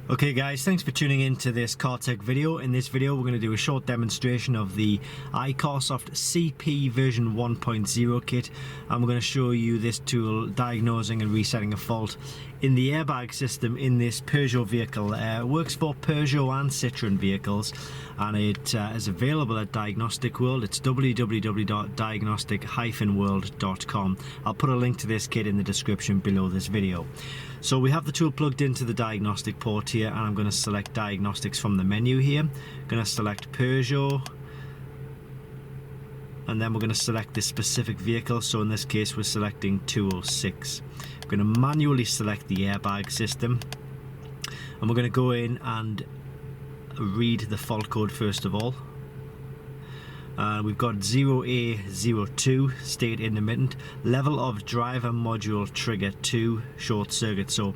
Okay guys, thanks for tuning in to this car tech video. In this video we're going to do a short demonstration of the iCarsoft CP version 1.0 kit, and we're going to show you this tool diagnosing and resetting a fault in the airbag system in this Peugeot vehicle. It works for Peugeot and Citroen vehicles, and it is available at Diagnostic World. It's www.diagnostic-world.com. I'll put a link to this kit in the description below this video. So we have the tool plugged into the diagnostic port here, and I'm going to select diagnostics from the menu here. I'm going to select Peugeot, and then we're going to select this specific vehicle. So in this case we're selecting 206. I'm going to manually select the airbag system, and we're going to go in and read the fault code first of all. We've got 0A02 state intermittent, level of driver module trigger 2 short circuit. So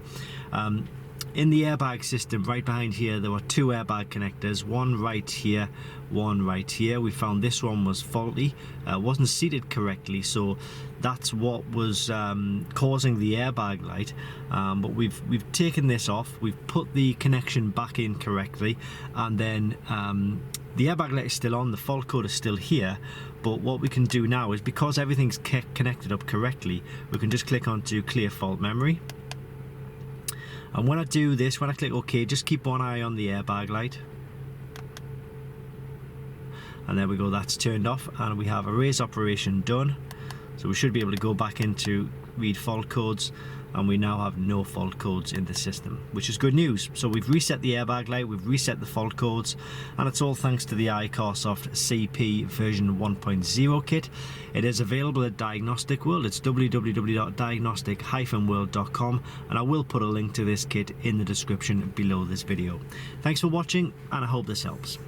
in the airbag system right behind here there were two airbag connectors, one right here, one right here. We found this one was faulty, wasn't seated correctly, so that's what was causing the airbag light. But we've taken this off, we've put the connection back in correctly, and then the airbag light is still on, the fault code is still here. But what we can do now is, because everything's connected up correctly, we can just click onto clear fault memory. And when I do this, when I click OK, just keep one eye on the airbag light. And there we go, that's turned off, and we have erase operation done. So we should be able to go back into read fault codes, and we now have no fault codes in the system, which is good news. So we've reset the airbag light, we've reset the fault codes, and it's all thanks to the iCarsoft CP version 1.0 kit. It is available at Diagnostic World. It's www.diagnostic-world.com, and I will put a link to this kit in the description below this video. Thanks for watching, and I hope this helps.